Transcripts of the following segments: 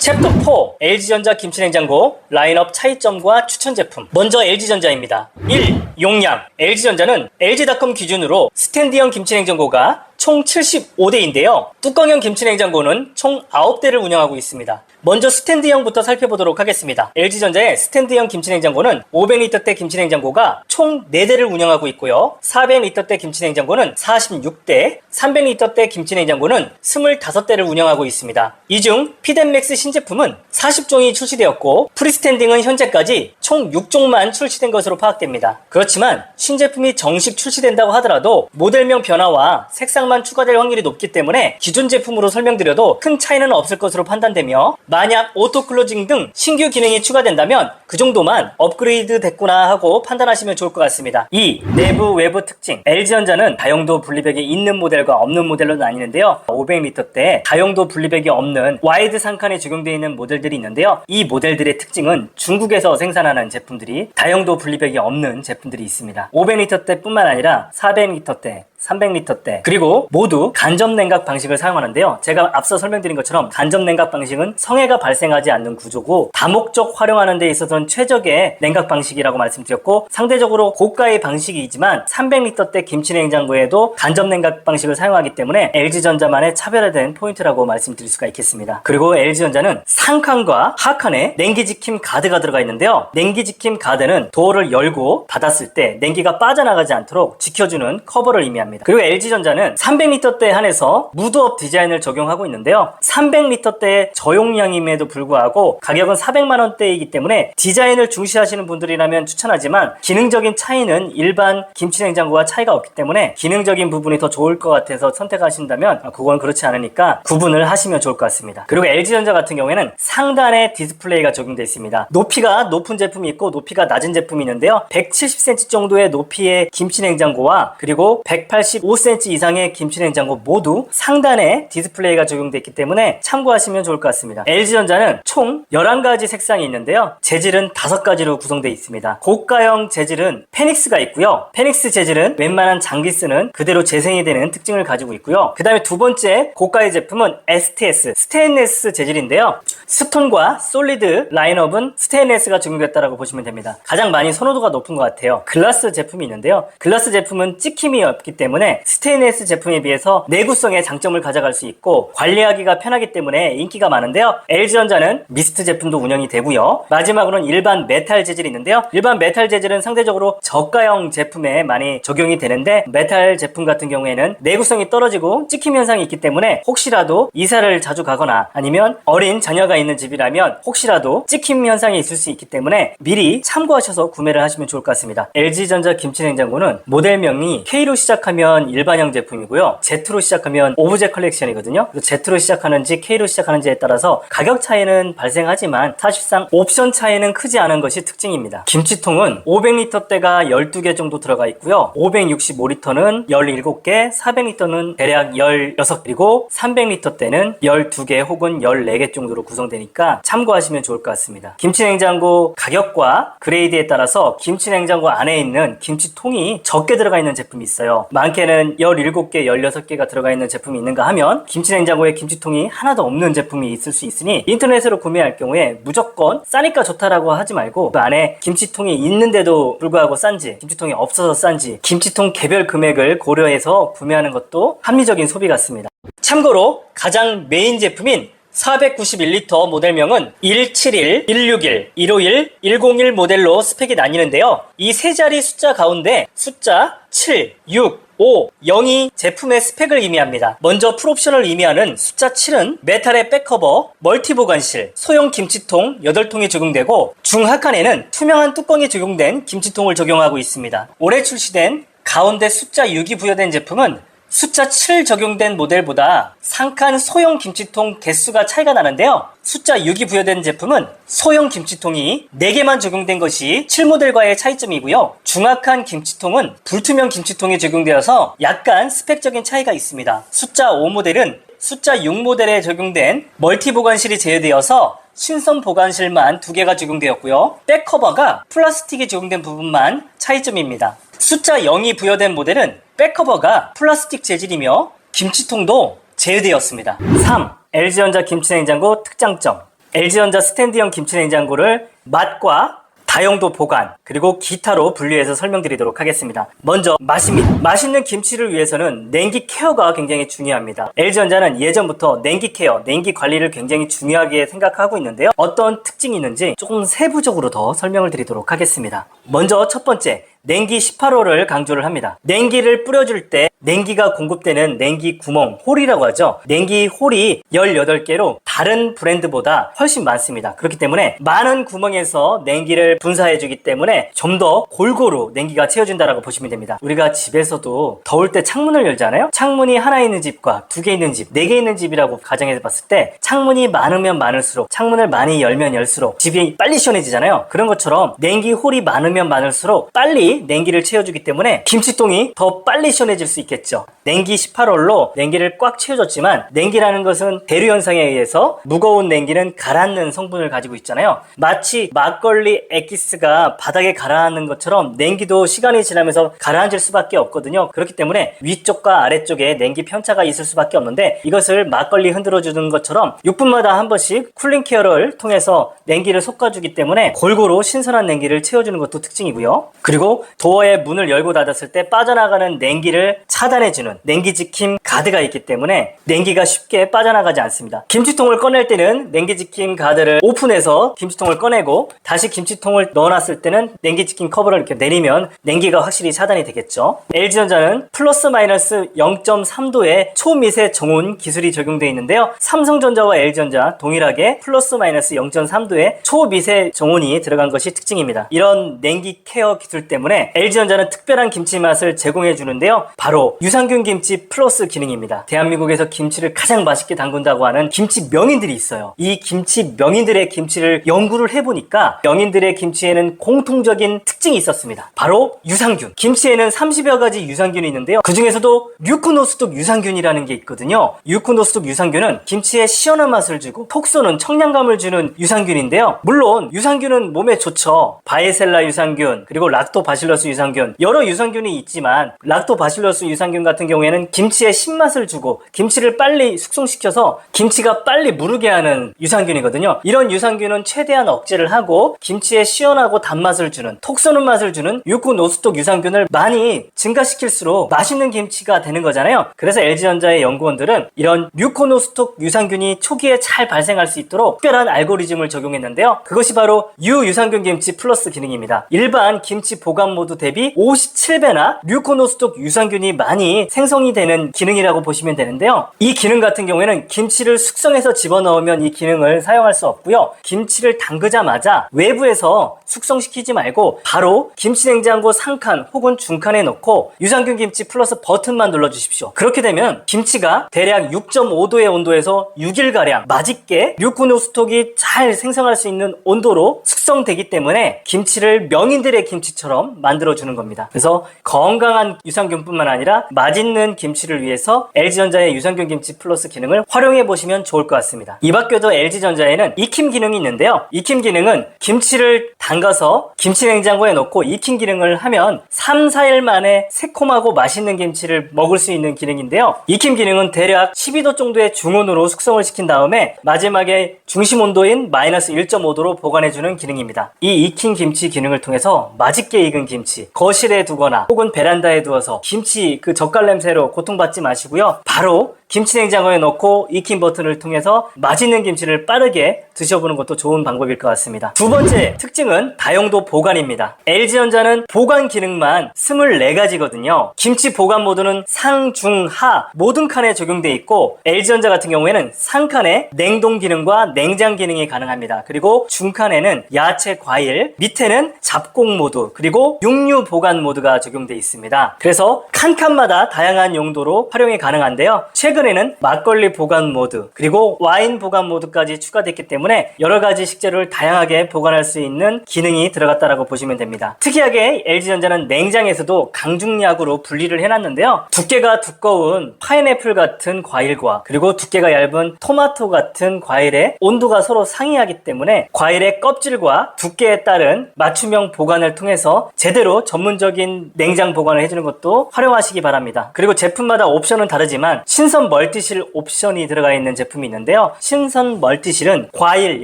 챕터 4 LG전자 김치냉장고 라인업 차이점과 추천 제품. 먼저 LG전자입니다. 1. 용량. LG전자는 LG닷컴 기준으로 스탠드형 김치냉장고가 총 75대인데요. 뚜껑형 김치냉장고는 총 9대를 운영하고 있습니다. 먼저 스탠드형부터 살펴보도록 하겠습니다. LG전자의 스탠드형 김치냉장고는 500리터대 김치냉장고가 총 4대를 운영하고 있고요. 400리터대 김치냉장고는 46대, 300리터대 김치냉장고는 25대를 운영하고 있습니다. 이 중 피덴맥스 신제품은 40종이 출시되었고 프리스탠딩은 현재까지 총 6종만 출시된 것으로 파악됩니다. 그렇지만 신제품이 정식 출시된다고 하더라도 모델명 변화와 색상만 추가될 확률이 높기 때문에 기존 제품으로 설명드려도 큰 차이는 없을 것으로 판단되며, 만약 오토클로징 등 신규 기능이 추가된다면 그 정도만 업그레이드 됐구나 하고 판단하시면 좋을 것 같습니다. 2. 내부 외부 특징. LG전자는 다용도 분리백이 있는 모델과 없는 모델로 나뉘는데요. 500리터대 다용도 분리백이 없는 와이드 상칸에 적용되어 있는 모델들이 있는데요. 이 모델들의 특징은 중국에서 생산하는 제품들이 다용도 분리백이 없는 제품들이 있습니다. 500리터대 뿐만 아니라 400리터대, 300리터대, 그리고 모두 간접 냉각 방식을 사용하는데요. 제가 앞서 설명드린 것처럼 간접 냉각 방식은 성해가 발생하지 않는 구조고 다목적 활용하는 데 있어서는 최적의 냉각 방식이라고 말씀드렸고, 상대적으로 고가의 방식이지만 300리터대 김치냉장고에도 간접 냉각 방식을 사용하기 때문에 LG전자만의 차별화된 포인트라고 말씀드릴 수가 있겠습니다. 그리고 LG전자는 상칸과 하칸에 냉기지킴 가드가 들어가 있는데요. 냉기지킴 가드는 도어를 열고 닫았을 때 냉기가 빠져나가지 않도록 지켜주는 커버를 의미합니다. 그리고 LG전자는 300리터대에 한해서 무드업 디자인을 적용하고 있는데요. 300리터대의 저용량임에도 불구하고 가격은 400만원대이기 때문에 디자인을 중시하시는 분들이라면 추천하지만 기능적인 차이는 일반 김치냉장고와 차이가 없기 때문에 기능적인 부분이 더 좋을 것 같아서 선택하신다면 그건 그렇지 않으니까 구분을 하시면 좋을 것 같습니다. 그리고 LG전자 같은 경우에는 상단에 디스플레이가 적용되어 있습니다. 높이가 높은 제품이 있고 높이가 낮은 제품이 있는데요. 170cm 정도의 높이의 김치냉장고와 그리고 185cm 이상의 김치냉장고 모두 상단에 디스플레이가 적용되어 있기 때문에 참고하시면 좋을 것 같습니다. LG전자는 총 11가지 색상이 있는데요. 재질은 5가지로 구성되어 있습니다. 고가형 재질은 페닉스가 있고요. 페닉스 재질은 웬만한 장기 쓰는 그대로 재생이 되는 특징을 가지고 있고요. 그 다음에 두 번째 고가의 제품은 STS, 스테인레스 재질인데요. 스톤과 솔리드 라인업은 스테인레스가 적용됐다고 보시면 됩니다. 가장 많이 선호도가 높은 것 같아요. 글라스 제품이 있는데요. 글라스 제품은 찍힘이 없기 때문에 스테인레스 제품에 비해서 내구성의 장점을 가져갈 수 있고 관리하기가 편하기 때문에 인기가 많은데요. LG전자는 미스트 제품도 운영이 되고요. 마지막으로는 일반 메탈 재질이 있는데요. 일반 메탈 재질은 상대적으로 저가형 제품에 많이 적용이 되는데, 메탈 제품 같은 경우에는 내구성이 떨어지고 찍힘 현상이 있기 때문에 혹시라도 이사를 자주 가거나 아니면 어린 자녀가 있는 집이라면 혹시라도 찍힘 현상이 있을 수 있기 때문에 미리 참고하셔서 구매를 하시면 좋을 것 같습니다. LG전자 김치냉장고는 모델명이 K로 시작하면 일반형 제품이고요. Z로 시작하면 오브제 컬렉션이거든요. Z로 시작하는지 K로 시작하는지에 따라서 가격 차이는 발생하지만 사실상 옵션 차이는 크지 않은 것이 특징입니다. 김치통은 500리터대가 12개 정도 들어가 있고요. 565리터는 17개, 400리터는 대략 16, 그리고 300리터대는 12개 혹은 14개 정도로 구성되니까 참고하시면 좋을 것 같습니다. 김치냉장고 가격과 그레이드에 따라서 김치냉장고 안에 있는 김치통이 적게 들어가 있는 제품이 있어요. 많게는 17개, 16개가 들어가 있는 제품이 있는가 하면 김치냉장고에 김치통이 하나도 없는 제품이 있을 수 있으니 인터넷으로 구매할 경우에 무조건 싸니까 좋다라고 하지 말고 그 안에 김치통이 있는데도 불구하고 싼지, 김치통이 없어서 싼지, 김치통 개별 금액을 고려해서 구매하는 것도 합리적인 소비 같습니다. 참고로 가장 메인 제품인 491리터 모델명은 171, 161, 151, 101 모델로 스펙이 나뉘는데요. 이 세 자리 숫자 가운데 숫자 7, 6, 5, 0이 제품의 스펙을 의미합니다. 먼저 풀옵션을 의미하는 숫자 7은 메탈의 백커버, 멀티 보관실, 소형 김치통 8통이 적용되고 중하칸에는 투명한 뚜껑이 적용된 김치통을 적용하고 있습니다. 올해 출시된 가운데 숫자 6이 부여된 제품은 숫자 7 적용된 모델보다 상칸 소형 김치통 개수가 차이가 나는데요. 숫자 6이 부여된 제품은 소형 김치통이 4개만 적용된 것이 7모델과의 차이점이고요. 중하칸 김치통은 불투명 김치통이 적용되어서 약간 스펙적인 차이가 있습니다. 숫자 5 모델은 숫자 6 모델에 적용된 멀티 보관실이 제외되어서 신선 보관실만 2개가 적용되었고요. 백커버가 플라스틱이 적용된 부분만 차이점입니다. 숫자 0이 부여된 모델은 백커버가 플라스틱 재질이며 김치통도 제외되었습니다. 3. LG전자 김치냉장고 특장점. LG전자 스탠드형 김치냉장고를 맛과 다용도 보관, 그리고 기타로 분류해서 설명드리도록 하겠습니다. 먼저 맛있는 김치를 위해서는 냉기 케어가 굉장히 중요합니다. LG전자는 예전부터 냉기 케어, 냉기 관리를 굉장히 중요하게 생각하고 있는데요. 어떤 특징이 있는지 조금 세부적으로 더 설명을 드리도록 하겠습니다. 먼저 첫 번째, 냉기 18호를 강조를 합니다. 냉기를 뿌려줄 때 냉기가 공급되는 냉기 구멍, 홀이라고 하죠. 냉기 홀이 18개로 다른 브랜드보다 훨씬 많습니다. 그렇기 때문에 많은 구멍에서 냉기를 분사해주기 때문에 좀 더 골고루 냉기가 채워진다라고 보시면 됩니다. 우리가 집에서도 더울 때 창문을 열잖아요. 창문이 하나 있는 집과 2개 있는 집, 4개 있는 집이라고 가정해서 봤을 때 창문이 많으면 많을수록, 창문을 많이 열면 열수록 집이 빨리 시원해지잖아요. 그런 것처럼 냉기 홀이 많으면 많을수록 빨리 냉기를 채워주기 때문에 김치통이 더 빨리 시원해질 수 있겠죠. 냉기 18홀로 냉기를 꽉 채워줬지만 냉기라는 것은 대류 현상에 의해서 무거운 냉기는 가라앉는 성분을 가지고 있잖아요. 마치 막걸리 엑기스가 바닥에 가라앉는 것처럼 냉기도 시간이 지나면서 가라앉을 수밖에 없거든요. 그렇기 때문에 위쪽과 아래쪽에 냉기 편차가 있을 수밖에 없는데 이것을 막걸리 흔들어주는 것처럼 6분마다 한 번씩 쿨링 케어를 통해서 냉기를 솎아주기 때문에 골고루 신선한 냉기를 채워주는 것도 특징이고요. 그리고 도어의 문을 열고 닫았을 때 빠져나가는 냉기를 차단해주는 냉기지킴 가드가 있기 때문에 냉기가 쉽게 빠져나가지 않습니다. 김치통을 꺼낼 때는 냉기지킴 가드를 오픈해서 김치통을 꺼내고 다시 김치통을 넣어놨을 때는 냉기지킴 커버를 이렇게 내리면 냉기가 확실히 차단이 되겠죠. LG전자는 플러스 마이너스 0.3도의 초미세 정온 기술이 적용되어 있는데요. 삼성전자와 LG전자 동일하게 플러스 마이너스 0.3도의 초미세 정온이 들어간 것이 특징입니다. 이런 냉기 케어 기술 때문에 LG전자는 특별한 김치 맛을 제공해 주는데요. 바로 유산균 김치 플러스 기능입니다. 대한민국에서 김치를 가장 맛있게 담근다고 하는 김치 명인들이 있어요. 이 김치 명인들의 김치를 연구를 해보니까 명인들의 김치에는 공통적인 특징이 있었습니다. 바로 유산균. 김치에는 30여 가지 유산균이 있는데요. 그 중에서도 유쿠노스톡 유산균이라는 게 있거든요. 유쿠노스톡 유산균은 김치에 시원한 맛을 주고 톡 쏘는 청량감을 주는 유산균인데요. 물론 유산균은 몸에 좋죠. 바이셀라 유산균, 그리고 락토바실러스 유산균, 여러 유산균이 있지만 락토바실러스 유산균 같은 경우에는 김치에 신맛을 주고 김치를 빨리 숙성시켜서 김치가 빨리 무르게 하는 유산균이거든요. 이런 유산균은 최대한 억제를 하고 김치에 시원하고 단맛을 주는, 톡 쏘는 맛을 주는 유쿠노스톡 유산균을 많이 증가시킬수록 맛있는 김치가 되는 거잖아요. 그래서 LG전자의 연구원들은 이런 유쿠노스톡 유산균이 초기에 잘 발생할 수 있도록 특별한 알고리즘을 적용했는데요. 그것이 바로 유유산균 김치 플러스 기능입니다. 일반 김치 보관 모드 대비 57배나 류코노스톡 유산균이 많이 생성이 되는 기능이라고 보시면 되는데요. 이 기능 같은 경우에는 김치를 숙성해서 집어넣으면 이 기능을 사용할 수 없고요. 김치를 담그자마자 외부에서 숙성시키지 말고 바로 김치냉장고 상칸 혹은 중칸에 넣고 유산균 김치 플러스 버튼만 눌러주십시오. 그렇게 되면 김치가 대략 6.5도의 온도에서 6일가량 맛있게 류코노스톡이 잘 생성할 수 있는 온도로 숙성되기 때문에 김치를 명인들의 김치처럼 만들어주는 겁니다. 그래서 건강한 유산균뿐만 아니라 맛있는 김치를 위해서 LG전자의 유산균 김치 플러스 기능을 활용해 보시면 좋을 것 같습니다. 이 밖에도 LG전자에는 익힘 기능이 있는데요. 익힘 기능은 김치를 담가서 김치냉장고에 넣고 익힘 기능을 하면 3, 4일 만에 새콤하고 맛있는 김치를 먹을 수 있는 기능인데요. 익힘 기능은 대략 12도 정도의 중온으로 숙성을 시킨 다음에 마지막에 중심 온도인 마이너스 1.5도로 보관해주는 기능입니다. 이 익힌 김치 기능을 통해서 맛있게 익은 김치 거실에 두거나 혹은 베란다에 두어서 김치 그 젓갈 냄새로 고통받지 마시고요. 바로 김치냉장고에 넣고 익힌 버튼을 통해서 맛있는 김치를 빠르게 드셔보는 것도 좋은 방법일 것 같습니다. 두 번째 특징은 다용도 보관입니다. LG전자는 보관 기능만 24가지거든요. 김치 보관 모드는 상, 중, 하 모든 칸에 적용되어 있고 LG전자 같은 경우에는 상칸에 냉동 기능과 냉장 기능이 가능합니다. 그리고 중칸에는 야채, 과일, 밑에는 잡곡 모드 그리고 육류 보관 모드가 적용되어 있습니다. 그래서 칸칸마다 다양한 용도로 활용이 가능한데요. 최근에는 막걸리 보관 모드 그리고 와인 보관 모드까지 추가됐기 때문에 여러가지 식재료를 다양하게 보관할 수 있는 기능이 들어갔다라고 보시면 됩니다. 특이하게 LG전자는 냉장에서도 강중약으로 분리를 해놨는데요. 두께가 두꺼운 파인애플 같은 과일과 그리고 두께가 얇은 토마토 같은 과일의 온도가 서로 상이하기 때문에 과일의 껍질과 두께에 따른 맞춤형 보관을 통해서 제대로 전문적인 냉장 보관을 해주는 것도 활용하시기 바랍니다. 그리고 제품마다 옵션은 다르지만 신선 멀티실 옵션이 들어가 있는 제품이 있는데요. 신선 멀티실은 과일,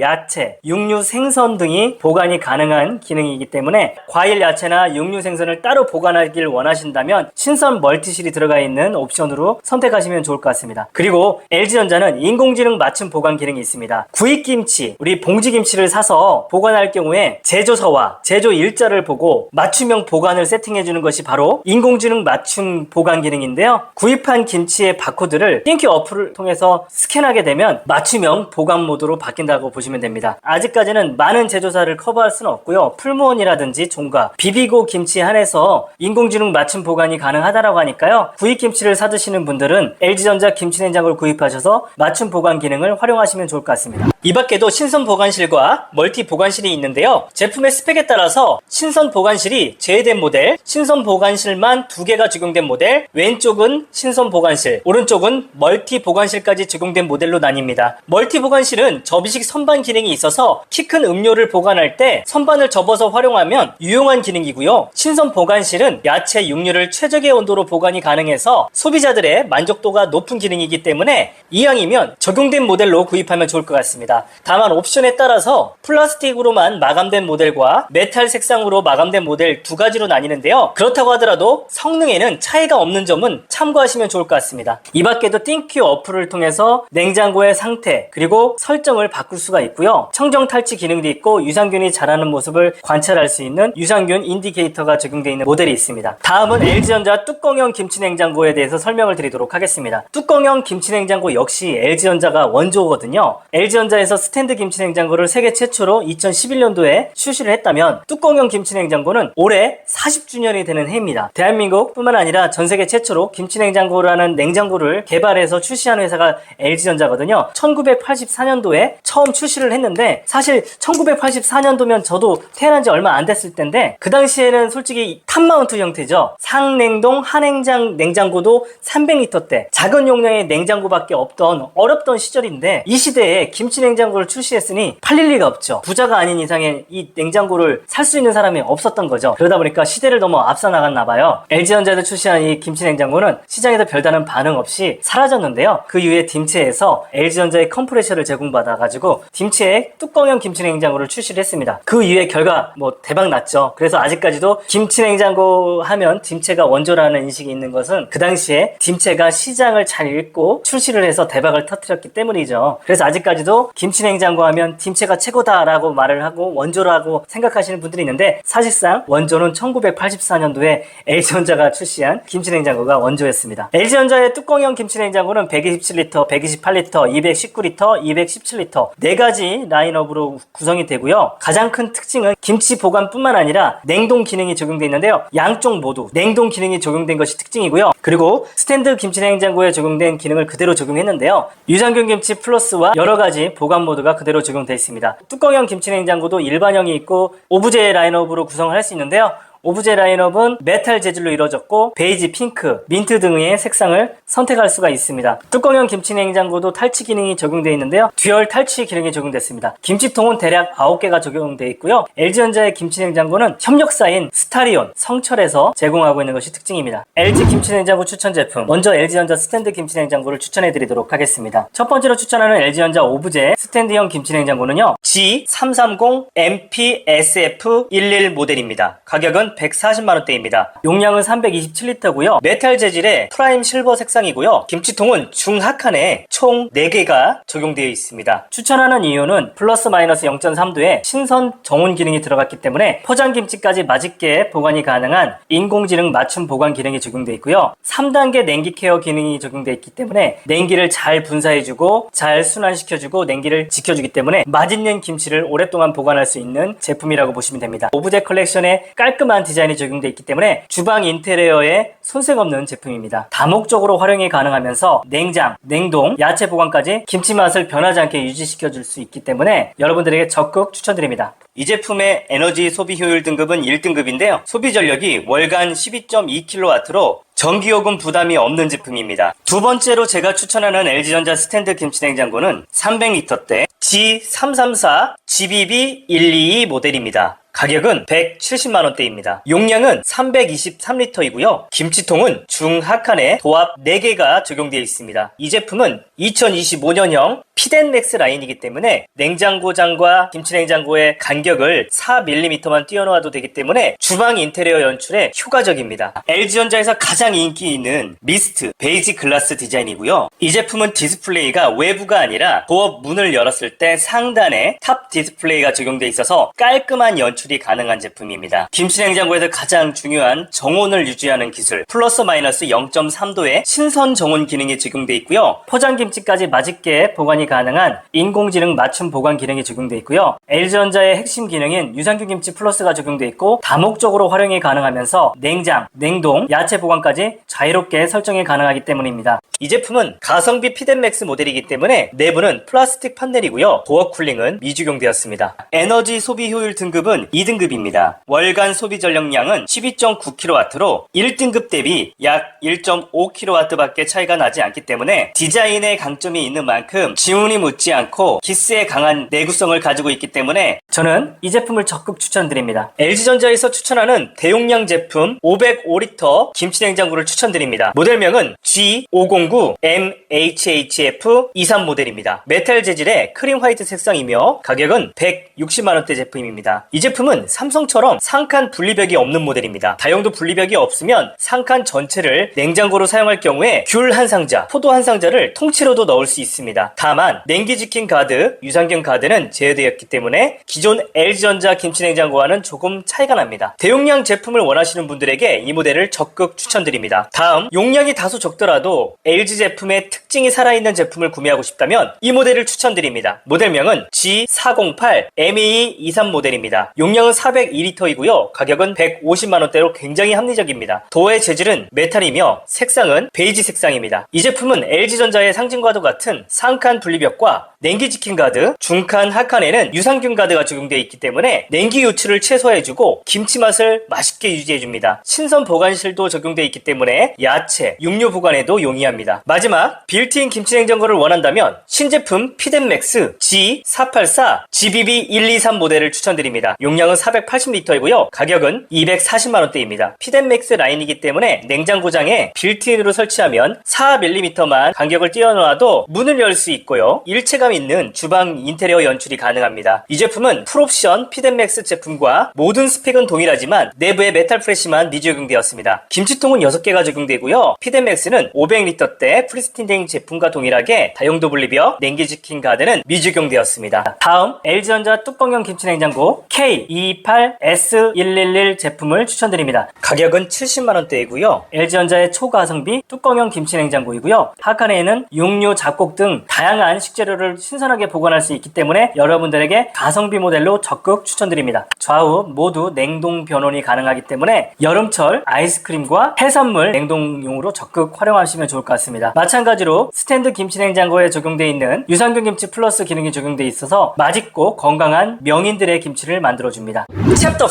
야채, 육류, 생선 등이 보관이 가능한 기능이기 때문에 과일, 야채나 육류, 생선을 따로 보관하길 원하신다면 신선 멀티실이 들어가 있는 옵션으로 선택하시면 좋을 것 같습니다. 그리고 LG전자는 인공지능 맞춤 보관 기능이 있습니다. 구입김치, 우리 봉지김치를 사서 보관할 경우에 제조서와 제조 일자를 보고 맞춤형 보관을 세팅해주는 것이 바로 인공지능 맞춤 보관 기능인데요. 구입한 김치의 바코드를 띵큐 어플을 통해서 스캔하게 되면 맞춤형 보관 모드로 바뀐다고 보시면 됩니다. 아직까지는 많은 제조사를 커버할 수는 없고요. 풀무원이라든지 종가, 비비고 김치에 한해서 인공지능 맞춤 보관이 가능하다라고 하니까요. 구입김치를 사드시는 분들은 LG전자 김치냉장고를 구입하셔서 맞춤 보관 기능을 활용하시면 좋을 것 같습니다. 이 밖에도 신선 보관실과 멀티 보관실이 있는데요. 제품의 스펙에 따라서 신선 보관실이 제외된 모델, 신선 보관실만 2개가 적용된 모델, 왼쪽은 신선 보관실, 오른쪽은 멀티 보관실까지 적용된 모델로 나뉩니다. 멀티 보관실은 접이식 선반 기능이 있어서 키 큰 음료를 보관할 때 선반을 접어서 활용하면 유용한 기능이고요. 신선 보관실은 야채, 육류를 최적의 온도로 보관이 가능해서 소비자들의 만족도가 높은 기능이기 때문에 이왕이면 적용된 모델로 구입하면 좋을 것 같습니다. 다만 옵션에 따라서 플라스틱으로만 마감된 모델과 메탈 색상으로 마감된 모델 두 가지로 나뉘는데요. 그렇다고 하더라도 성능에는 차이가 없는 점은 참고하시면 좋을 것 같습니다. 이 밖에도 띵큐 어플을 통해서 냉장고의 상태 그리고 설정을 바꿀 수가 있고요. 청정 탈취 기능도 있고 유산균이 자라는 모습을 관찰할 수 있는 유산균 인디케이터가 적용되어 있는 모델이 있습니다. 다음은 LG전자 뚜껑형 김치냉장고에 대해서 설명을 드리도록 하겠습니다. 뚜껑형 김치냉장고 역시 LG전자가 원조거든요. LG전자에서 스탠드 김치냉장고를 세계 최초로 2011년도에 출시를 했다면 뚜껑형 김치냉장고는 올해 40주년이 되는 해입니다. 대한민국 뿐만 아니라 전세계 최초로 김치냉장고라는 냉장고를 개발해서 출시한 회사가 LG전자거든요. 1984년도에 처음 출시를 했는데 사실 1984년도면 저도 태어난 지 얼마 안 됐을 텐데 그 당시에는 솔직히 탑마운트 형태죠. 상냉동 한냉장 냉장고도 300리터대 작은 용량의 냉장고밖에 없던 어렵던 시절인데 이 시대에 김치냉장고를 출시했으니 팔릴 리가 없죠. 부자가 아닌 이상에 이 냉장고를 살 수 있는 사람이 없었던 거죠. 그러다 보니까 시대를 너무 앞서 나갔나 봐요. LG전자에서 출시한 이 김치냉장고는 시장에서 별다른 반응 없이 사라졌는데요. 그 이후에 딤체에서 LG전자의 컴프레셔를 제공받아가지고 딤체의 뚜껑형 김치냉장고를 출시를 했습니다. 그 이후에 결과 대박 났죠. 그래서 아직까지도 김치냉장고 하면 딤체가 원조라는 인식이 있는 것은 그 당시에 딤체가 시장을 잘 읽고 출시를 해서 대박을 터뜨렸기 때문이죠. 그래서 아직까지도 김치냉장고 하면 딤체가 최고다라고 말을 하고 원조라고 생각하시는 분들이 있는데 사실상 원조는 1984년도에 LG전자가 출시한 김치냉장고가 원조였습니다. LG전자의 뚜껑형 김치냉장고는 127리터, 128리터, 219리터, 217리터 4가지 라인업으로 구성이 되고요. 가장 큰 특징은 김치 보관뿐만 아니라 냉동 기능이 적용되어 있는데요. 양쪽 모두 냉동 기능이 적용된 것이 특징이고요. 그리고 스탠드 김치냉장고에 적용된 기능을 그대로 적용했는데요. 유산균 김치 플러스와 여러가지 보관 모드가 그대로 적용되어 있습니다. 뚜껑형 김치냉장고도 일반형이 있고 오브제 라인업으로 구성을 할 수 있는데요. 오브제 라인업은 메탈 재질로 이루어졌고 베이지, 핑크, 민트 등의 색상을 선택할 수가 있습니다. 뚜껑형 김치냉장고도 탈취 기능이 적용되어 있는데요. 듀얼 탈취 기능이 적용됐습니다. 김치통은 대략 9개가 적용되어 있고요. LG전자의 김치냉장고는 협력사인 스타리온, 성철에서 제공하고 있는 것이 특징입니다. LG 김치냉장고 추천 제품, 먼저 LG전자 스탠드 김치냉장고를 추천해드리도록 하겠습니다. 첫 번째로 추천하는 LG전자 오브제 스탠드형 김치냉장고는요. G330MPSF11 모델입니다. 가격은 140만원대입니다. 용량은 327리터고요. 메탈 재질의 프라임 실버 색상이고요. 김치통은 중하칸에 총 4개가 적용되어 있습니다. 추천하는 이유는 플러스 마이너스 0.3도의 신선 정온 기능이 들어갔기 때문에 포장김치까지 맛있게 보관이 가능한 인공지능 맞춤 보관 기능이 적용되어 있고요. 3단계 냉기 케어 기능이 적용되어 있기 때문에 냉기를 잘 분사해주고 잘 순환시켜주고 냉기를 지켜주기 때문에 맛있는 김치를 오랫동안 보관할 수 있는 제품이라고 보시면 됩니다. 오브제 컬렉션에 깔끔한 디자인이 적용되어 있기 때문에 주방 인테리어에 손색 없는 제품입니다. 다목적으로 활용이 가능하면서 냉장, 냉동, 야채 보관까지 김치 맛을 변하지 않게 유지시켜줄 수 있기 때문에 여러분들에게 적극 추천드립니다. 이 제품의 에너지 소비 효율 등급은 1등급인데요. 소비 전력이 월간 12.2kW로 전기요금 부담이 없는 제품입니다. 두 번째로 제가 추천하는 LG전자 스탠드 김치냉장고는 300리터대 G334 GBB122 모델입니다. 가격은 170만원대입니다. 용량은 323리터이고요. 김치통은 중하칸에 도합 4개가 적용되어 있습니다. 이 제품은 2025년형 피덴맥스 라인이기 때문에 냉장고장과 김치냉장고의 간격을 4mm만 띄워놓아도 되기 때문에 주방 인테리어 연출에 효과적입니다. LG전자에서 가장 인기 있는 미스트 베이지 글라스 디자인이고요. 이 제품은 디스플레이가 외부가 아니라 도어 문을 열었을 때 상단에 탑 디스플레이가 적용되어 있어서 깔끔한 연출이 가능한 제품입니다. 김치냉장고에서 가장 중요한 정온을 유지하는 기술 플러스 마이너스 0.3도의 신선 정온 기능이 적용되어 있고요. 포장김치까지 맛있게 보관이 가능한 인공지능 맞춤 보관 기능이 적용되어 있고요. LG전자의 핵심 기능인 유산균 김치 플러스가 적용되어 있고 다목적으로 활용이 가능하면서 냉장, 냉동, 야채 보관까지 자유롭게 설정이 가능하기 때문입니다. 이 제품은 가성비 피덴맥스 모델이기 때문에 내부는 플라스틱 판넬이고요. 도어 쿨링은 미적용되었습니다. 에너지 소비 효율 등급은 2등급입니다. 월간 소비 전력량은 12.9kW로 1등급 대비 약 1.5kW 밖에 차이가 나지 않기 때문에 디자인의 강점이 있는 만큼 지운이 묻지 않고 기스에 강한 내구성을 가지고 있기 때문에 저는 이 제품을 적극 추천드립니다. LG전자에서 추천하는 대용량 제품 505리터 김치냉장고를 추천드립니다. 모델명은 G509MHHF23 모델입니다. 메탈 재질의 크림 화이트 색상이며 가격은 160만원대 제품입니다. 이 제품은 삼성처럼 상칸 분리벽이 없는 모델입니다. 다용도 분리벽이 없으면 상칸 전체를 냉장고로 사용할 경우에 귤 한 상자, 포도 한 상자를 통째로도 넣을 수 있습니다. 다만 냉기 지킨 가드, 유산균 가드는 제외되었기 때문에 기존 LG전자 김치냉장고와는 조금 차이가 납니다. 대용량 제품을 원하시는 분들에게 이 모델을 적극 추천드립니다. 다음, 용량이 다소 적더라도 LG 제품의 특징이 살아있는 제품을 구매하고 싶다면 이 모델을 추천드립니다. 모델명은 G408MEE23 모델입니다. 용량은 402리터이고요. 가격은 150만원대로 굉장히 합리적입니다. 도어의 재질은 메탈이며 색상은 베이지 색상입니다. 이 제품은 LG전자의 상징과도 같은 상칸 분리벽과 냉기 지킨 가드, 중칸, 하칸에는 유산균 가드가 적용되어 있기 때문에 냉기 유출을 최소화해주고 김치 맛을 맛있게 유지해줍니다. 신선 보관실도 적용되어 있기 때문에 야채, 육류 보관에도 용이합니다. 마지막, 빌트인 김치냉장고를 원한다면 신제품 피덴맥스 G484 GBB123 모델을 추천드립니다. 용량은 480리터이고요. 가격은 240만원대입니다. 피덴맥스 라인이기 때문에 냉장고장에 빌트인으로 설치하면 4mm만 간격을 띄워놓아도 문을 열 수 있고요. 일체감 있는 주방 인테리어 연출이 가능합니다. 이 제품은 풀옵션 피덴맥스 제품과 모든 스펙은 동일하지만 내부에 메탈 프레시만 미적용되었습니다. 김치통은 6개가 적용되고요. 피덴맥스는 500리터대 프리스틴딩 제품과 동일하게 다용도 분리벽, 냉기 지킨 가드는 미적용되었습니다. 다음, LG전자 뚜껑형 김치냉장고 K228S111 제품을 추천드립니다. 가격은 70만원대이고요. LG전자의 초가성비 뚜껑형 김치냉장고이고요. 하칸에는 육류, 잡곡 등 다양한 식재료를 신선하게 보관할 수 있기 때문에 여러분들에게 가성비 모델로 적극 추천드립니다. 좌우 모두 냉동 변온이 가능하기 때문에 여름철 아이스크림과 해산물 냉동용으로 적극 활용하시면 좋을 것 같습니다. 마찬가지로 스탠드 김치냉장고에 적용되어 있는 유산균 김치 플러스 기능이 적용되어 있어서 맛있고 건강한 명인들의 김치를 만들어줍니다. 챕터 5,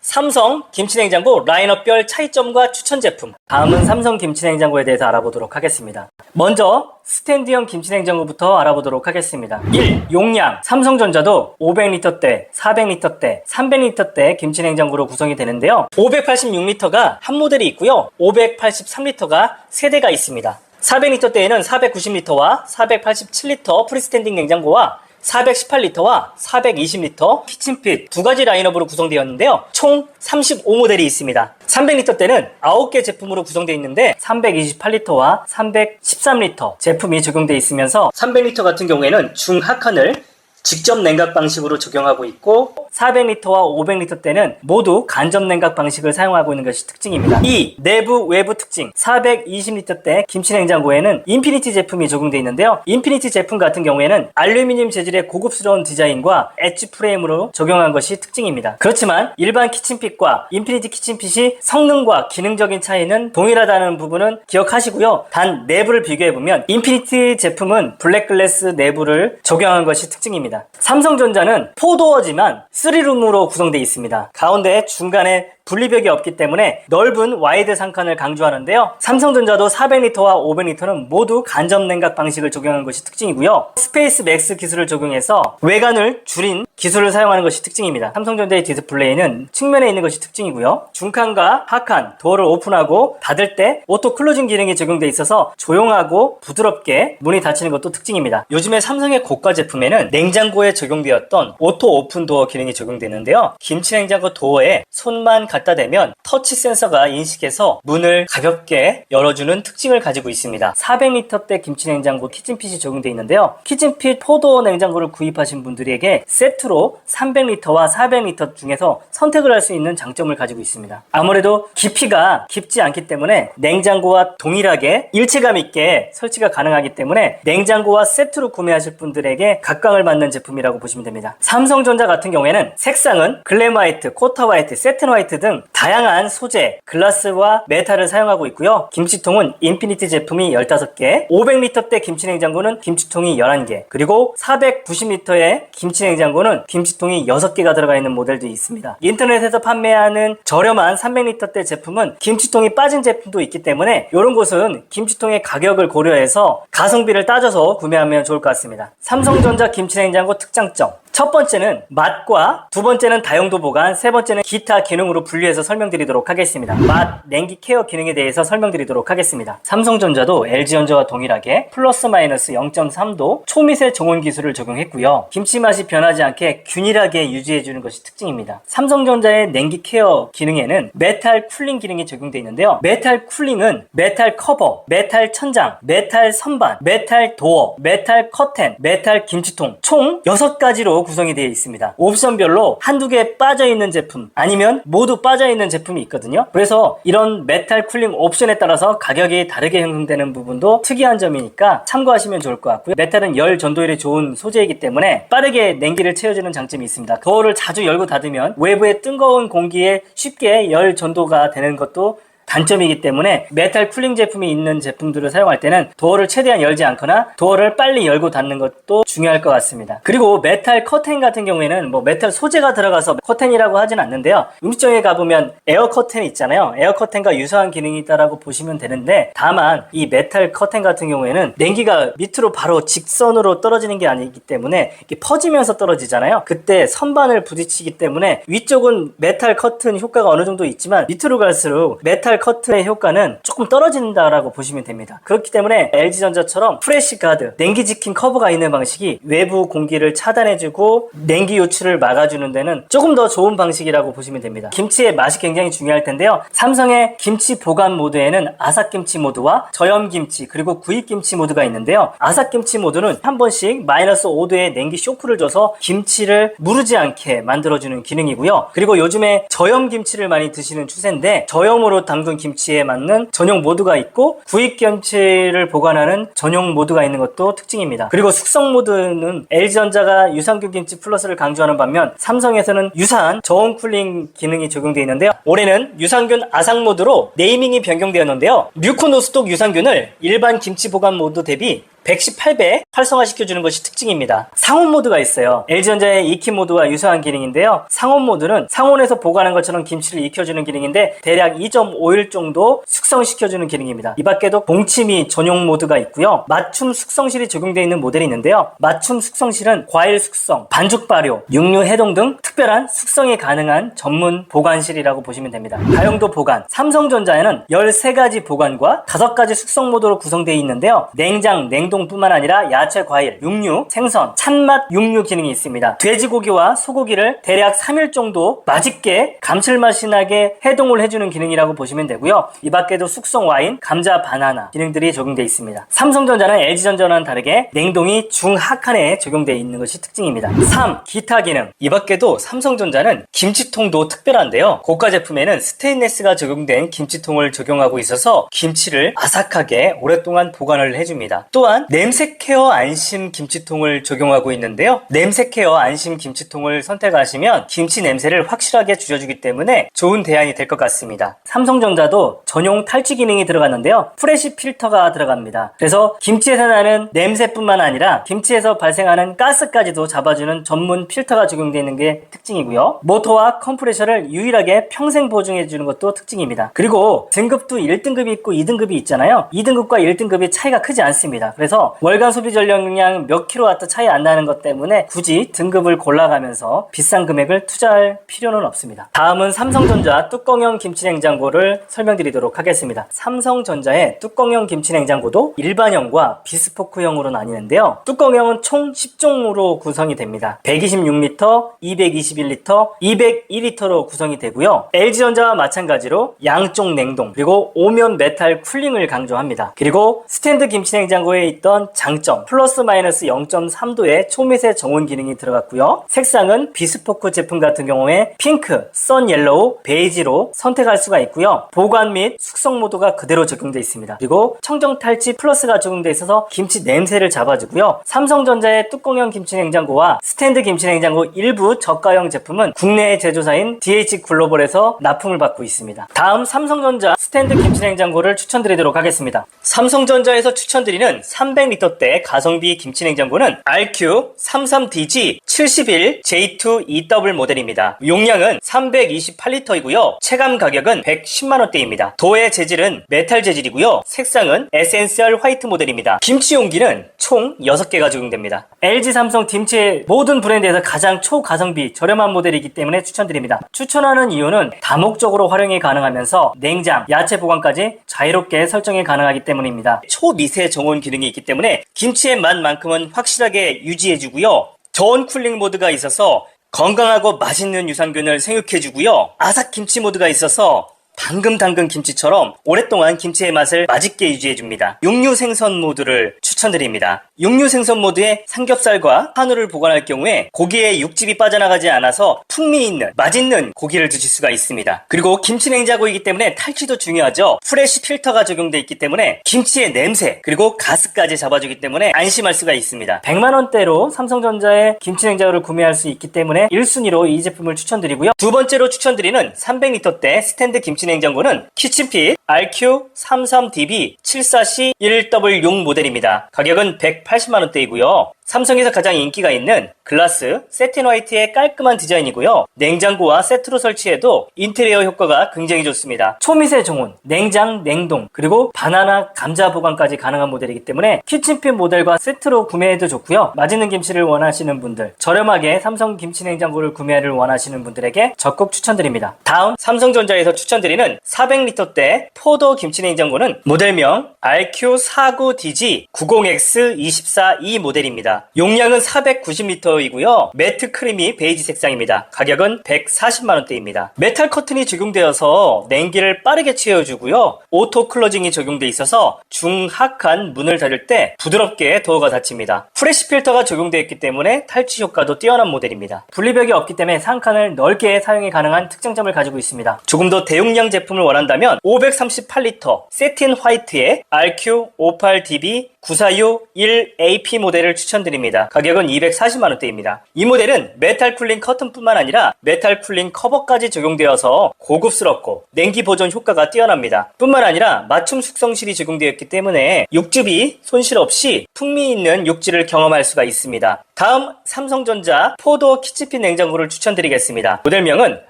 삼성 김치냉장고 라인업별 차이점과 추천 제품. 다음은 삼성 김치냉장고에 대해서 알아보도록 하겠습니다. 먼저 스탠드형 김치냉장고부터 알아보도록 하겠습니다. 1. 용량. 삼성전자도 500리터대, 400리터대, 300리터대 김치냉장고로 구성이 되는데요. 586리터가 한 모델이 있고요. 583리터가 세 대가 있습니다. 400리터대에는 490리터와 487리터 프리스탠딩 냉장고와 418리터와 420리터 키친핏 두 가지 라인업으로 구성되었는데요. 총 35모델이 있습니다. 300리터대는 9개 제품으로 구성되어 있는데 328리터와 313리터 제품이 적용되어 있으면서 300리터 같은 경우에는 중하칸을 직접 냉각 방식으로 적용하고 있고 400리터와 500리터 때는 모두 간접 냉각 방식을 사용하고 있는 것이 특징입니다. 2. 내부 외부 특징. 420리터 대 김치냉장고에는 인피니티 제품이 적용되어 있는데요. 인피니티 제품 같은 경우에는 알루미늄 재질의 고급스러운 디자인과 엣지 프레임으로 적용한 것이 특징입니다. 그렇지만 일반 키친핏과 인피니티 키친핏이 성능과 기능적인 차이는 동일하다는 부분은 기억하시고요. 단 내부를 비교해보면 인피니티 제품은 블랙글래스 내부를 적용한 것이 특징입니다. 삼성전자는 4도어지만 3룸으로 구성되어 있습니다. 가운데 중간에 분리벽이 없기 때문에 넓은 와이드 상칸을 강조하는데요. 삼성전자도 400리터와 500리터는 모두 간접 냉각 방식을 적용한 것이 특징이고요. 스페이스 맥스 기술을 적용해서 외관을 줄인 기술을 사용하는 것이 특징입니다. 삼성전자의 디스플레이는 측면에 있는 것이 특징이고요. 중칸과 하칸, 도어를 오픈하고 닫을 때 오토 클로징 기능이 적용되어 있어서 조용하고 부드럽게 문이 닫히는 것도 특징입니다. 요즘에 삼성의 고가 제품에는 냉장고에 적용되었던 오토 오픈 도어 기능이 적용되는데요. 김치 냉장고 도어에 손만 갖다 대면 터치 센서가 인식해서 문을 가볍게 열어주는 특징을 가지고 있습니다. 400리터대 김치 냉장고 키친핏이 적용되어 있는데요. 키친핏 4도어 냉장고를 구입하신 분들에게 세트로 300리터와 400리터 중에서 선택을 할 수 있는 장점을 가지고 있습니다. 아무래도 깊이가 깊지 않기 때문에 냉장고와 동일하게 일체감 있게 설치가 가능하기 때문에 냉장고와 세트로 구매하실 분들에게 각광을 받는 제품이라고 보시면 됩니다. 삼성전자 같은 경우에는 색상은 글램 화이트, 쿼터 화이트, 세튼 화이트 등 다양한 소재, 글라스와 메탈을 사용하고 있고요. 김치통은 인피니티 제품이 15개, 500리터대 김치냉장고는 김치통이 11개, 그리고 490리터의 김치냉장고는 김치통이 6개가 들어가 있는 모델도 있습니다. 인터넷에서 판매하는 저렴한 300리터대 제품은 김치통이 빠진 제품도 있기 때문에 이런 곳은 김치통의 가격을 고려해서 가성비를 따져서 구매하면 좋을 것 같습니다. 삼성전자 김치냉장고 특장점, 첫 번째는 맛과, 두 번째는 다용도 보관, 세 번째는 기타 기능으로 분류해서 설명드리도록 하겠습니다. 맛, 냉기 케어 기능에 대해서 설명드리도록 하겠습니다. 삼성전자도 LG전자와 동일하게 플러스 마이너스 0.3도 초미세 정온 기술을 적용했고요. 김치 맛이 변하지 않게 균일하게 유지해주는 것이 특징입니다. 삼성전자의 냉기 케어 기능에는 메탈 쿨링 기능이 적용되어 있는데요. 메탈 쿨링은 메탈 커버, 메탈 천장, 메탈 선반, 메탈 도어, 메탈 커튼, 메탈 김치통 총 6가지로 구성이 되어 있습니다. 옵션별로 한두 개 빠져있는 제품 아니면 모두 빠져있는 제품이 있거든요. 그래서 이런 메탈 쿨링 옵션에 따라서 가격이 다르게 형성되는 부분도 특이한 점이니까 참고하시면 좋을 것 같고요. 메탈은 열 전도율이 좋은 소재이기 때문에 빠르게 냉기를 채워주는 장점이 있습니다. 도어를 자주 열고 닫으면 외부의 뜨거운 공기에 쉽게 열 전도가 되는 것도 단점이기 때문에 메탈 쿨링 제품이 있는 제품들을 사용할 때는 도어를 최대한 열지 않거나 도어를 빨리 열고 닫는 것도 중요할 것 같습니다. 그리고 메탈 커튼 같은 경우에는 메탈 소재가 들어가서 커튼이라고 하진 않는데요. 음식점에 가보면 에어 커튼 있잖아요. 에어 커튼과 유사한 기능이 있다라고 보시면 되는데, 다만 이 메탈 커튼 같은 경우에는 냉기가 밑으로 바로 직선으로 떨어지는 게 아니기 때문에 이렇게 퍼지면서 떨어지잖아요. 그때 선반을 부딪히기 때문에 위쪽은 메탈 커튼 효과가 어느 정도 있지만 밑으로 갈수록 메탈 커튼의 효과는 조금 떨어진다라고 보시면 됩니다. 그렇기 때문에 LG전자처럼 프레시 가드, 냉기 지킨 커버가 있는 방식이 외부 공기를 차단해주고 냉기 유출을 막아주는 데는 조금 더 좋은 방식이라고 보시면 됩니다. 김치의 맛이 굉장히 중요할 텐데요. 삼성의 김치 보관 모드에는 아삭김치 모드와 저염김치 그리고 구입김치 모드가 있는데요. 아삭김치 모드는 한 번씩 마이너스 5도의 냉기 쇼크를 줘서 김치를 무르지 않게 만들어주는 기능이고요. 그리고 요즘에 저염김치를 많이 드시는 추세인데, 저염으로 담근 김치에 맞는 전용 모드가 있고 구입 김치를 보관하는 전용 모드가 있는 것도 특징입니다. 그리고 숙성 모드는 LG전자가 유산균 김치 플러스를 강조하는 반면 삼성에서는 유사한 저온 쿨링 기능이 적용되어 있는데요. 올해는 유산균 아삭 모드로 네이밍이 변경되었는데요. 뮤코노스톡 유산균을 일반 김치 보관 모드 대비 118배 활성화시켜주는 것이 특징입니다. 상온 모드가 있어요. LG전자의 익히 모드와 유사한 기능인데요. 상온 모드는 상온에서 보관한 것처럼 김치를 익혀주는 기능인데 대략 2.5일 정도 숙성시켜주는 기능입니다. 이 밖에도 동치미 전용 모드가 있고요. 맞춤 숙성실이 적용되어 있는 모델이 있는데요. 맞춤 숙성실은 과일 숙성, 반죽 발효, 육류 해동 등 특별한 숙성이 가능한 전문 보관실이라고 보시면 됩니다. 다용도 보관, 삼성전자에는 13가지 보관과 5가지 숙성 모드로 구성되어 있는데요. 냉장, 냉동뿐만 아니라 야채, 과일, 육류, 생선, 찬맛 육류 기능이 있습니다. 돼지고기와 소고기를 대략 3일 정도 맛있게 감칠맛이 나게 해동을 해주는 기능이라고 보시면 되고요. 이 밖에도 숙성 와인, 감자, 바나나 기능들이 적용되어 있습니다. 삼성전자는 LG전자와는 다르게 냉동이 중하칸에 적용되어 있는 것이 특징입니다. 3. 기타 기능. 이 밖에도 삼성전자는 김치통도 특별한데요. 고가 제품에는 스테인레스가 적용된 김치통을 적용하고 있어서 김치를 아삭하게 오랫동안 보관을 해줍니다. 또한 냄새 케어 안심 김치통을 적용하고 있는데요. 냄새 케어 안심 김치통을 선택하시면 김치 냄새를 확실하게 줄여주기 때문에 좋은 대안이 될 것 같습니다. 삼성전자도 전용 탈취 기능이 들어갔는데요. 프레시 필터가 들어갑니다. 그래서 김치에서 나는 냄새뿐만 아니라 김치에서 발생하는 가스까지도 잡아주는 전문 필터가 적용되어 있는 게 특징이고요. 모터와 컴프레셔를 유일하게 평생 보증해주는 것도 특징입니다. 그리고 등급도 1등급이 있고 2등급이 있잖아요. 2등급과 1등급이 차이가 크지 않습니다. 그래서 비해서 월간 소비 전력량 몇 킬로와트 차이 안 나는 것 때문에 굳이 등급을 골라가면서 비싼 금액을 투자할 필요는 없습니다. 다음은 삼성전자 뚜껑형 김치냉장고를 설명드리도록 하겠습니다. 삼성전자의 뚜껑형 김치냉장고도 일반형과 비스포크형으로 나뉘는데요. 뚜껑형은 총 10종으로 구성이 됩니다. 126L, 221L, 202L로 구성이 되고요. LG전자와 마찬가지로 양쪽 냉동 그리고 오면 메탈 쿨링을 강조합니다. 그리고 스탠드 김치냉장고에 있던 장점 플러스 마이너스 0.3도의 초미세 정온 기능이 들어갔고요. 색상은 비스포크 제품 같은 경우에 핑크, 선 옐로우, 베이지로 선택할 수가 있고요. 보관 및 숙성 모드가 그대로 적용되어 있습니다. 그리고 청정 탈취 플러스가 적용되어 있어서 김치 냄새를 잡아주고요. 삼성전자의 뚜껑형 김치냉장고와 스탠드 김치냉장고 일부 저가형 제품은 국내 제조사인 DH글로벌에서 납품을 받고 있습니다. 다음 삼성전자 스탠드 김치냉장고를 추천드리도록 하겠습니다. 삼성전자에서 추천드리는 300L대 가성비 김치냉장고는 RQ33DG71J2EW 모델입니다. 용량은 328L이고요. 체감 가격은 110만원대입니다. 도의 재질은 메탈 재질이고요. 색상은 에센셜 화이트 모델입니다. 김치 용기는 총 6개가 적용됩니다. LG, 삼성, 김치의 모든 브랜드에서 가장 초가성비 저렴한 모델이기 때문에 추천드립니다. 추천하는 이유는 다목적으로 활용이 가능하면서 냉장, 야채 보관까지 자유롭게 설정이 가능하기 때문입니다. 초미세 정온 기능이 있기 때문에 김치의 맛만큼은 확실하게 유지해주고요. 저온 쿨링 모드가 있어서 건강하고 맛있는 유산균을 생육해주고요. 아삭 김치 모드가 있어서 방금 담근 김치처럼 오랫동안 김치의 맛을 맛있게 유지해줍니다. 육류 생선 모드를 추천드립니다. 육류 생선 모드에 삼겹살과 한우를 보관할 경우에 고기에 육즙이 빠져나가지 않아서 풍미 있는 맛있는 고기를 드실 수가 있습니다. 그리고 김치 냉장고이기 때문에 탈취도 중요하죠. 프레시 필터가 적용되어 있기 때문에 김치의 냄새 그리고 가스까지 잡아주기 때문에 안심할 수가 있습니다. 100만원대로 삼성전자의 김치 냉장고를 구매할 수 있기 때문에 1순위로 이 제품을 추천드리고요. 두 번째로 추천드리는 300L대 스탠드 김치 냉장고는 키친핏 RQ33DB74C1W6 모델입니다. 가격은 180만원대이고요. 삼성에서 가장 인기가 있는 글라스, 세틴 화이트의 깔끔한 디자인이고요. 냉장고와 세트로 설치해도 인테리어 효과가 굉장히 좋습니다. 초미세 정온, 냉장, 냉동, 그리고 바나나, 감자 보관까지 가능한 모델이기 때문에 키친핏 모델과 세트로 구매해도 좋고요. 맛있는 김치를 원하시는 분들, 저렴하게 삼성 김치 냉장고를 구매를 원하시는 분들에게 적극 추천드립니다. 다음 삼성전자에서 추천드리는 400L대 포도 김치 냉장고는 모델명 RQ49DG90X24E 모델입니다. 용량은 490L이고요. 매트 크리미 베이지 색상입니다. 가격은 140만원대입니다. 메탈 커튼이 적용되어서 냉기를 빠르게 채워주고요. 오토 클로징이 적용되어 있어서 중하칸 문을 닫을 때 부드럽게 도어가 닫힙니다. 프레시 필터가 적용되어 있기 때문에 탈취 효과도 뛰어난 모델입니다. 분리벽이 없기 때문에 상칸을 넓게 사용이 가능한 특장점을 가지고 있습니다. 조금 더 대용량 제품을 원한다면 538L 세틴 화이트의 RQ58DB9461AP 모델을 추천드립니다. 가격은 240만원대입니다. 이 모델은 메탈 쿨링 커튼뿐만 아니라 메탈 쿨링 커버까지 적용되어서 고급스럽고 냉기 보존 효과가 뛰어납니다. 뿐만 아니라 맞춤 숙성실이 적용되어 있기 때문에 육즙이 손실 없이 풍미 있는 육질을 경험할 수가 있습니다. 다음 삼성전자 포도 키친핏 냉장고를 추천드리겠습니다. 모델명은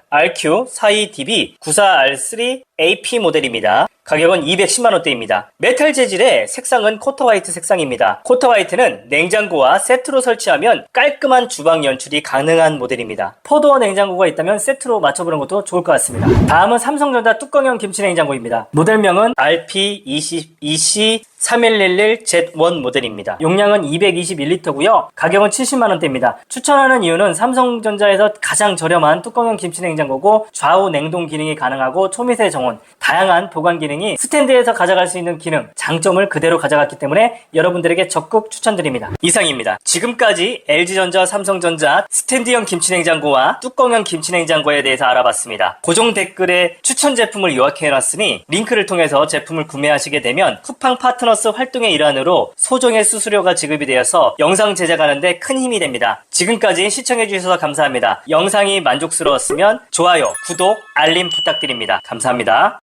RQ42DB94R3AP 모델입니다. 가격은 210만원대입니다. 메탈 재질의 색상은 코터 화이트 색상입니다. 코터 화이트는 냉장고와 세트로 설치하면 깔끔한 주방 연출이 가능한 모델입니다. 포도와 냉장고가 있다면 세트로 맞춰보는 것도 좋을 것 같습니다. 다음은 삼성전자 뚜껑형 김치 냉장고입니다. 모델명은 RP22C3111Z1 모델입니다. 용량은 221L고요. 가격은 70만원대입니다. 추천하는 이유는 삼성전자에서 가장 저렴한 뚜껑형 김치 냉장고고 좌우 냉동 기능이 가능하고 초미세 정온, 다양한 보관 기능이 스탠드에서 가져갈 수 있는 기능, 장점을 그대로 가져갔기 때문에 여러분들에게 적극 추천드립니다. 이상입니다. 지금까지 LG전자, 삼성전자 스탠드형 김치냉장고와 뚜껑형 김치냉장고에 대해서 알아봤습니다. 고정 댓글에 추천 제품을 요약해놨으니 링크를 통해서 제품을 구매하시게 되면 쿠팡 파트너스 활동의 일환으로 소정의 수수료가 지급이 되어서 영상 제작하는데 큰 힘이 됩니다. 지금까지 시청해주셔서 감사합니다. 영상이 만족스러웠으면 좋아요, 구독, 알림 부탁드립니다. 감사합니다.